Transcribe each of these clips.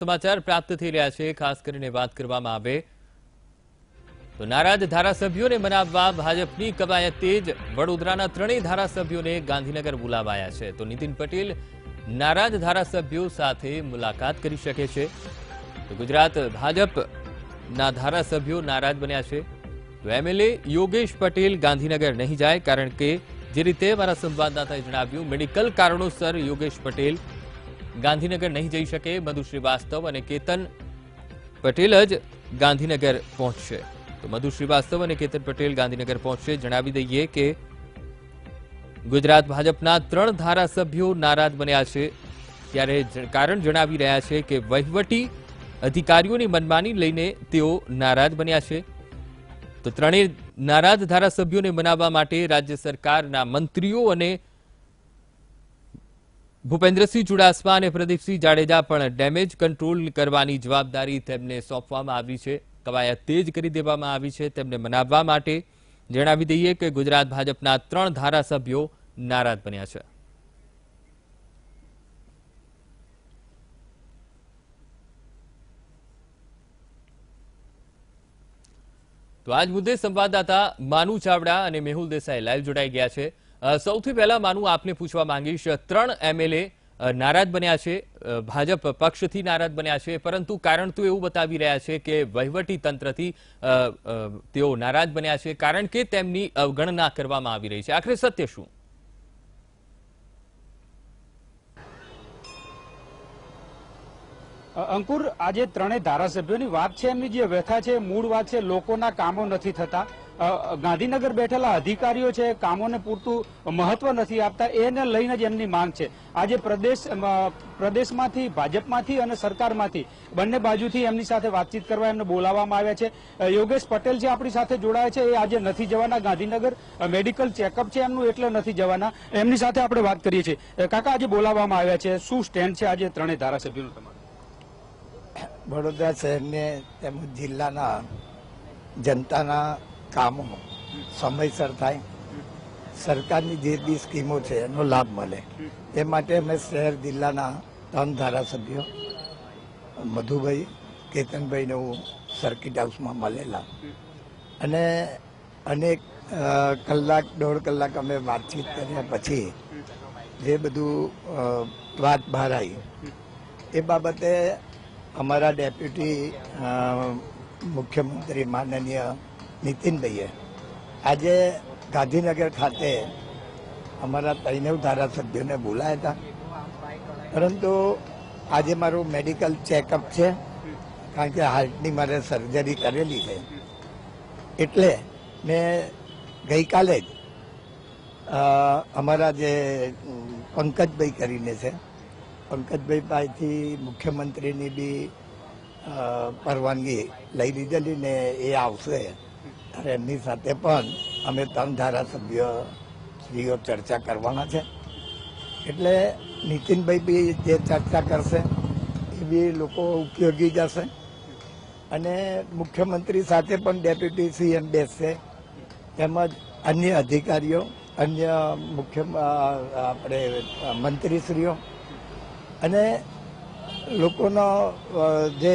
સમાચાર પ્રાપ્ત થઈ રહ્યા છે। ખાસ કરીને વાત કરવામાં આવે તો નારાજ ધારાસભ્યોને મનાવવા ભાજપની કવાયત તેજ। વડોદરાના ત્રણેય ધારાસભ્યોને ગાંધીનગર બોલાવાયા છે તો નીતિન પટેલ નારાજ ધારાસભ્યો સાથે મુલાકાત કરી શકે છે। તો ગુજરાત ભાજપના ધારાસભ્યો નારાજ બન્યા છે તો એમએલએ યોગેશ પટેલ ગાંધીનગર નહીં જાય, કારણ કે જે રીતે અમારા સંવાદદાતાએ જણાવ્યું, મેડિકલ કારણોસર યોગેશ પટેલ ગાંધીનગર નહીં જઈ શકે। મધુ શ્રીવાસ્તવ અને કેતન પટેલ જ ગાંધીનગર પહોંચશે। તો મધુ શ્રીવાસ્તવ અને કેતન પટેલ ગાંધીનગર પહોંચશે। જણાવી દઈએ કે ગુજરાત ભાજપના 3 ધારાસભ્યો નારાજ બન્યા છે, ત્યારે કારણ જણાવી રહ્યા છે કે વહીવટી અધિકારીઓની મનમાની લઈને તેઓ નારાજ બન્યા છે। તો ત્રણેય નારાજ ધારાસભ્યોને મનાવવા માટે રાજ્ય સરકારના મંત્રીઓ અને ભૂપેન્દ્રસિંહ ચુડાસમા અને પ્રદીપસિંહ જાડેજા પણ ડેમેજ કંટ્રોલ કરવાની જવાબદારી તેમને સોંપવામાં આવી છે। કવાયત તેજ કરી દેવામાં આવી છે તેમને મનાવવા માટે। જણાવી દઈએ કે ગુજરાત ભાજપના 3 ધારાસભ્યો નારાજ બન્યા છે। તો આજ મુદ્દે સંવાદદાતા માનુ ચાવડા અને મેહુલ દેસાઈ લાઈવ જોડાઈ ગયા છે। સૌથી પહેલા માનુ આપને પૂછવા માંગીશ, 3 એમએલએ નારાજ બન્યા છે, ભાજપ પક્ષથી નારાજ બન્યા છે, પરંતુ કારણ તો એવું બતાવી રહ્યા છે કે વહીવટી તંત્રથી તેઓ નારાજ બન્યા છે, કારણ કે તેમની અવગણના કરવામાં આવી રહી છે। આખરે સત્ય શું? અંકુર, આજે 3 ધારાસભ્યોની વાત છે, એમની જે વ્યથા છે, મૂળ વાત છે, લોકોના કામો નથી થતા। ગાંધીનગર બેઠેલા અધિકારીઓ છે, કામોને પૂરતું મહત્વ નથી આપતા, એને લઈને જ એમની માંગ છે। આજે પ્રદેશમાંથી, ભાજપમાંથી અને સરકારમાંથી બંને બાજુથી એમની સાથે વાતચીત કરવા એમને બોલાવવામાં આવ્યા છે। યોગેશ પટેલ જે આપણી સાથે જોડાયા છે, એ આજે નથી જવાના ગાંધીનગર, મેડિકલ ચેકઅપ છે એમનું, એટલે નથી જવાના। એમની સાથે આપણે વાત કરીએ છીએ। કાકા, આજે બોલાવવામાં આવ્યા છે, શું સ્ટેન્ડ છે આજે 3 ધારાસભ્યોનું તમારું? વડોદરા શહેરને તેમજ જિલ્લાના જનતાના કામો સમયસર થાય, સરકારની જે બી સ્કીમો છે એનો લાભ મળે, એ માટે અમે શહેર જિલ્લાના 3 ધારાસભ્યો મધુભાઈ, કેતનભાઈને હું સર્કિટ હાઉસમાં મળેલા અને અનેક કલાક 1.5 કલાક અમે વાતચીત કર્યા પછી જે બધું વાત બહાર આવી એ બાબતે અમારા ડેપ્યુટી મુખ્યમંત્રી માનનીય નીતિનભાઈએ આજે ગાંધીનગર ખાતે અમારા 3 ધારાસભ્યોને બોલાયા હતા, પરંતુ આજે મારું મેડિકલ ચેકઅપ છે, કારણ કે હાર્ટની મારે સર્જરી કરેલી છે, એટલે મેં ગઈકાલે જ અમારા જે પંકજભાઈ કરીને છે, પંકજભાઈ પાસેથી મુખ્યમંત્રીની બી પરવાનગી લઈ લીધેલી ને એ આવશે ત્યારે એમની સાથે પણ અમે 3 ધારાસભ્યો ચર્ચા કરવાના છે। એટલે નીતિનભાઈ બી જે ચર્ચા કરશે એ બી લોકો ઉપયોગી જશે અને મુખ્યમંત્રી સાથે પણ ડેપ્યુટી સીએમ બેસશે, તેમજ અન્ય અધિકારીઓ, અન્ય મુખ્ય આપણે મંત્રીશ્રીઓ અને લોકોનો જે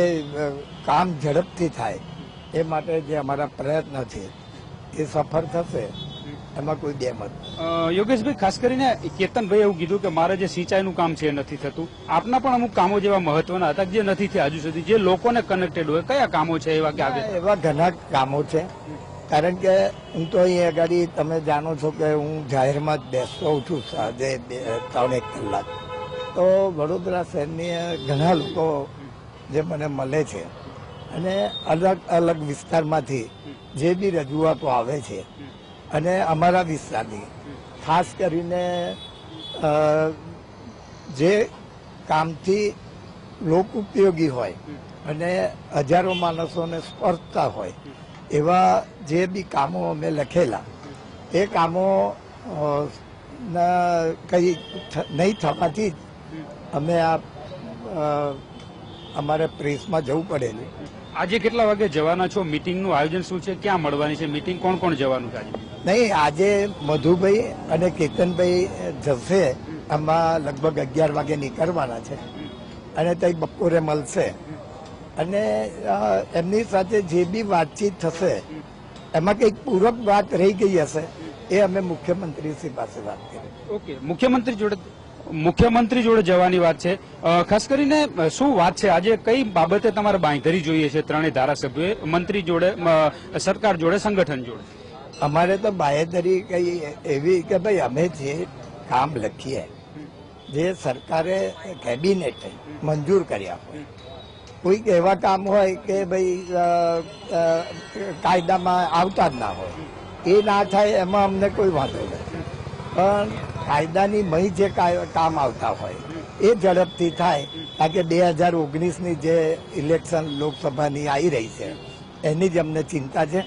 કામ ઝડપથી થાય એ માટે જે અમારા પ્રયત્ન છે એ સફળ થશે, એમાં કોઈ બે મત। યોગેશભાઈ, ખાસ કરીને કેતનભાઈ એવું કીધું કે મારે જે સિંચાઈનું કામ છે એ નથી થતું, આપના પણ અમુક કામો જેવા મહત્વના હતા જે નથી થયા હજુ સુધી, જે લોકોને કનેક્ટેડ હોય, કયા કામો છે એવા કે આગળ? એવા ઘણા કામો છે, કારણ કે હું તો અહીં આગળ તમે જાણો છો કે હું જાહેરમાં જ બેસતો હોઉં છું સાંજે 3-1 કલાક, તો વડોદરા શહેરની ઘણા લોકો જે મને મળે છે અને અલગ અલગ વિસ્તારમાંથી જે બી રજૂઆતો આવે છે અને અમારા વિસ્તારની ખાસ કરીને જે કામથી લોક ઉપયોગી હોય અને હજારો માણસોને સ્પર્શતા હોય એવા જે બી કામો અમે લખેલા, એ કામો કંઈ નહીં થવાથી જ અમે અમારે પ્રેસમાં જવું પડેલું। આજે કેટલા વાગે જવાના છો? મીટિંગનું આયોજન શું છે? ક્યાં મળવાની છે મીટિંગ? કોણ કોણ જવાનું છે આજે? નહીં, આજે મધુભાઈ અને કેતનભાઈ જશે, આમાં લગભગ 11 વાગે નીકળવાના છે અને ત્યાં બપોરે મળશે અને એમની સાથે જે બી વાતચીત થશે એમાં કંઈક પૂરક વાત રહી ગઈ હશે એ અમે મુખ્યમંત્રીશ્રી પાસે વાત કરી. ઓકે, મુખ્યમંત્રી જોડે જવાની વાત છે. ખાસ કરીને શું વાત છે આજે, કઈ બાબતે તમારે બાંયધરી જોઈએ છે ત્રણેય ધારાસભ્યોએ મંત્રી જોડે, સરકાર જોડે, સંગઠન જોડે? અમારે તો બાંયધરી કઈ એવી કે ભાઈ અમે જે કામ લખીએ, જે સરકારે કેબિનેટે મંજૂર કર્યા હોય, કોઈક એવા કામ હોય કે ભાઈ કાયદામાં આવતા જ ના હોય, એ ના થાય એમાં અમને કોઈ વાંધો નથી. પણ કાયદાની મહી જે કામ આવતા હોય એ ઝડપથી થાય. કારણ કે 2019ની જે ઇલેક્શન લોકસભાની આવી રહી છે એની જ અમને ચિંતા છે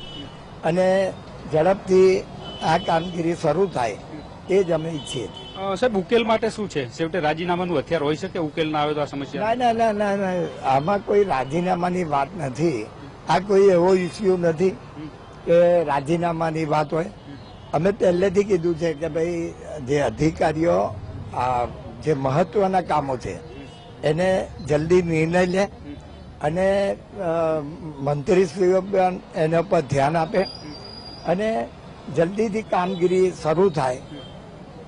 અને ઝડપથી આ કામગીરી શરૂ થાય એ જ અમે ઈચ્છીએ છીએ. સાહેબ, ઉકેલ માટે શું છે? છેવટે રાજીનામાનું હથિયાર હોઈ શકે? ઉકેલ ના આવે તો આ સમસ્યા? ના, આમાં કોઈ રાજીનામાની વાત નથી. આ કોઈ એવો ઇસ્યુ નથી કે રાજીનામાની વાત હોય. અમે પહેલેથી કીધું છે કે ભાઈ જે અધિકારીઓ જે મહત્વના કામો છે એને જલ્દી નિર્ણય લે અને મંત્રીશ્રીઓ પણ એના પર ધ્યાન આપે અને જલ્દીથી કામગીરી શરૂ થાય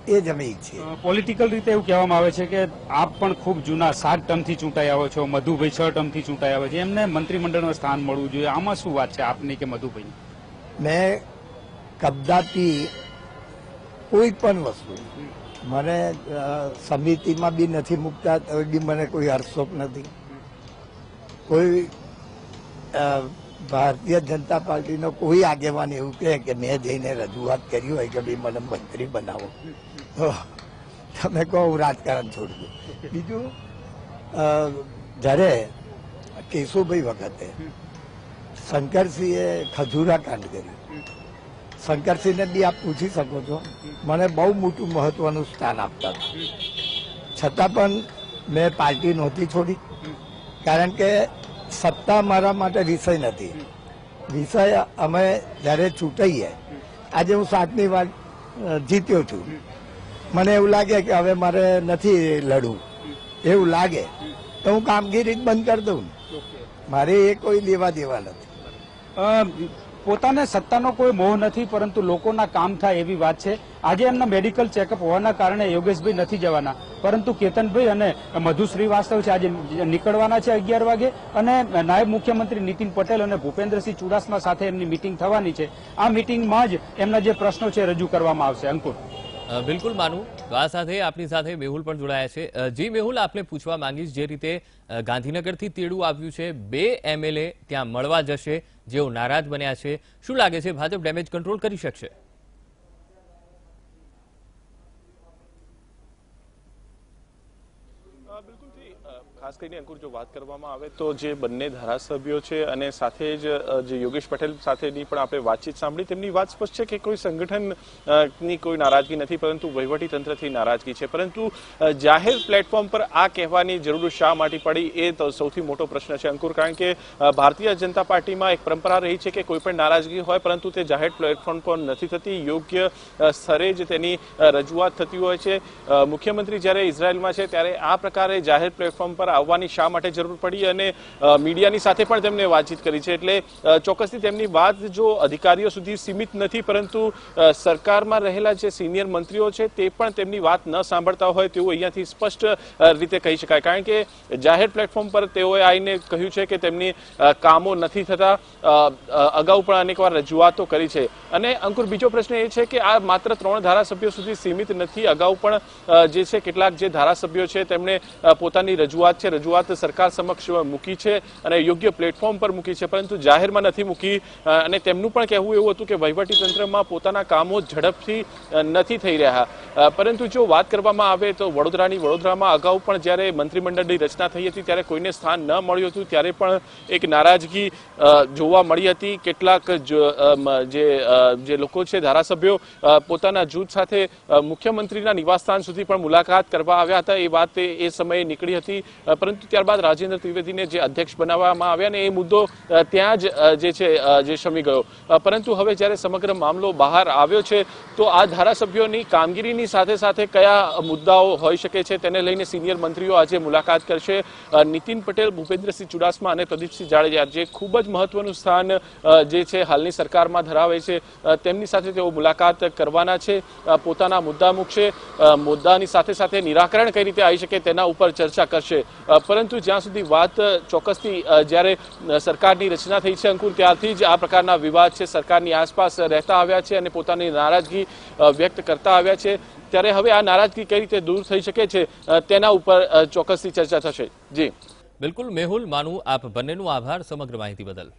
એ જ અમે ઈચ્છીએ. પોલિટિકલ રીતે એવું કહેવામાં આવે છે કે આપ પણ ખૂબ જૂના 7 ટર્મથી ચૂંટાઈ આવો છો, મધુભાઈ 6 ટર્મથી ચૂંટાઈ આવે છે, એમને મંત્રીમંડળનું સ્થાન મળવું જોઈએ. આમાં શું વાત છે આપની કે મધુભાઈ? મેં કદાપી કોઈ પણ વસ્તુ મને સમિતિમાં બી નથી મૂકતા તો બી મને કોઈ હર્ષોપ નથી. કોઈ ભારતીય જનતા પાર્ટીનો કોઈ આગેવાન એવું કહે કે મેં જઈને રજૂઆત કરી હોય કે ભાઈ મને મંત્રી બનાવો તો તમે કહો હું રાજકારણ છોડી દઉં. બીજું, જ્યારે કેશુભાઈ વખતે શંકરસિંહે ખજૂરા કાંડ કર્યું, શંકરસિંહને બી આપ પૂછી શકો છો, મને બહુ મોટું મહત્વનું સ્થાન આપતા છતાં પણ મેં પાર્ટી નહોતી છોડી. કારણ કે સત્તા મારા માટે વિષય નથી. વિષય અમે જ્યારે ચૂંટાઈએ, આજે હું 7મી વાર જીત્યો છું, મને એવું લાગે કે હવે મારે નથી લડવું, એવું લાગે તો હું કામગીરી જ બંધ કરી દઉં. મારે એ કોઈ લેવા દેવા નથી. પોતાને સત્તાનો કોઈ મોહ નથી, પરંતુ લોકોના કામ થાય એવી વાત છે. આજે એમના મેડિકલ ચેકઅપ હોવાના કારણે યોગેશભાઈ નથી જવાના, પરંતુ કેતનભાઈ અને મધુ શ્રીવાસ્તવ છે આજે નીકળવાના છે 11 વાગે અને નાયબ મુખ્યમંત્રી નીતિન પટેલ અને ભૂપેન્દ્રસિંહ ચુડાસમા સાથે એમની મિટિંગ થવાની છે. આ મિટિંગમાં જ એમના જે પ્રશ્નો છે રજૂ કરવામાં આવશે. અંકુર, બિલકુલ માનું. તો આ સાથે આપણી સાથે મેહુલ પણ જોડાયા છે. જી મેહુલ, આપને પૂછવા માંગીશ, જે રીતે ગાંધીનગરથી તેડું આવ્યું છે, 2 MLA ત્યાં મળવા જશે જેઓ નારાજ બન્યા છે, શું લાગે છે ભાજપ ડેમેજ કંટ્રોલ કરી શકશે? ખાસ કરીને અંકુર, જો વાત કરવામાં આવે તો જે બંને ધારાસભ્યો છે અને સાથે જ જે યોગેશ પટેલ સાથેની પણ આપણે વાતચીત સાંભળી, તેમની વાત સ્પષ્ટ છે કે કોઈ સંગઠનની કોઈ નારાજગી નથી, પરંતુ વહીવટી તંત્રથી નારાજગી છે. પરંતુ જાહેર પ્લેટફોર્મ પર આ કહેવાની જરૂર શા માટે પડી, એ તો સૌથી મોટો પ્રશ્ન છે અંકુર. કારણ કે ભારતીય જનતા પાર્ટીમાં એક પરંપરા રહી છે કે કોઈ પણ નારાજગી હોય પરંતુ તે જાહેર પ્લેટફોર્મ પર નથી થતી, યોગ્ય સ્તરે જ તેની રજૂઆત થતી હોય છે. મુખ્યમંત્રી જ્યારે ઇઝરાયલમાં છે ત્યારે આ પ્રકારે જાહેર પ્લેટફોર્મ પર આવવાની શા માટે જરૂર પડી અને મીડિયાની સાથે પણ તેમને વાતચીત કરી છે. એટલે ચોક્કસથી તેમની વાત જો અધિકારીઓ સુધી સીમિત નથી, પરંતુ સરકારમાં રહેલા જે સિનિયર મંત્રીઓ છે તે પણ તેમની વાત ન સાંભળતા હોય તેવું અહીંયાથી સ્પષ્ટ રીતે કહી શકાય. કારણ કે જાહેર પ્લેટફોર્મ પર તેઓએ આવીને કહ્યું છે કે તેમની કામો નથી થતા. અગાઉ પણ અનેકવાર રજૂઆતો કરી છે. અને અંકુર, બીજો પ્રશ્ન એ છે કે આ માત્ર 3 ધારાસભ્યો સુધી સીમિત નથી. અગાઉ પણ જે છે કેટલાક જે ધારાસભ્યો છે તેમણે પોતાની રજૂઆત સરકાર સમક્ષ મૂકી છે અને યોગ્ય પ્લેટફોર્મ પર મૂકી છે, પરંતુ જાહેરમાં નથી મૂકી. અને તેમનું પણ કહેવું એવું હતું કે વહીવટી તંત્રમાં પોતાના કામો ઝડપથી નથી થઈ રહ્યા. પરંતુ જો વાત કરવામાં આવે તો વડોદરામાં અગાઉ પણ જ્યારે મંત્રીમંડળની રચના થઈ હતી ત્યારે કોઈને સ્થાન ન મળ્યું હતું, ત્યારે પણ એક નારાજગી જોવા મળી હતી. કેટલાક જે લોકો છે, ધારાસભ્યો પોતાના જૂથ સાથે મુખ્યમંત્રીના નિવાસસ્થાન સુધી પણ મુલાકાત કરવા આવ્યા હતા. એ વાત એ સમયે નીકળી હતી. પરંતુ ત્યારબાદ રાજેન્દ્ર ત્રિવેદીને જે અધ્યક્ષ બનાવવામાં આવ્યા ને એ મુદ્દો ત્યાં જ જે શમી ગયો. પરંતુ હવે જ્યારે સમગ્ર મામલો બહાર આવ્યો છે તો આ ધારાસભ્યોની કામગીરીની સાથે સાથે કયા મુદ્દાઓ હોઈ શકે છે તેને લઈને સિનિયર મંત્રીઓ આજે મુલાકાત કરશે. નીતિન પટેલ, ભૂપેન્દ્રસિંહ ચુડાસમા અને પ્રદીપસિંહ જાડેજા જે ખૂબ જ મહત્વનું સ્થાન જે છે હાલની સરકારમાં ધરાવે છે તેમની સાથે તેઓ મુલાકાત કરવાના છે, પોતાના મુદ્દા મૂકશે, મુદ્દાની સાથે સાથે નિરાકરણ કઈ રીતે આવી શકે તેના ઉપર ચર્ચા કરશે. પરંતુ જ્યાં સુધી વાત ચોક્કસથી જ્યારે સરકારની રચના થઈ છે અંકુર, ત્યારથી જ આ પ્રકારના વિવાદ છે સરકારની આસપાસ રહેતા આવ્યા છે અને પોતાની નારાજગી વ્યક્ત કરતા આવ્યા છે. ત્યારે હવે આ નારાજગી કઈ રીતે દૂર થઈ શકે છે તેના ઉપર ચોક્કસથી ચર્ચા થશે. જી બિલકુલ મેહુલ, માનું આપ બંનેનો આભાર સમગ્ર માહિતી બદલ.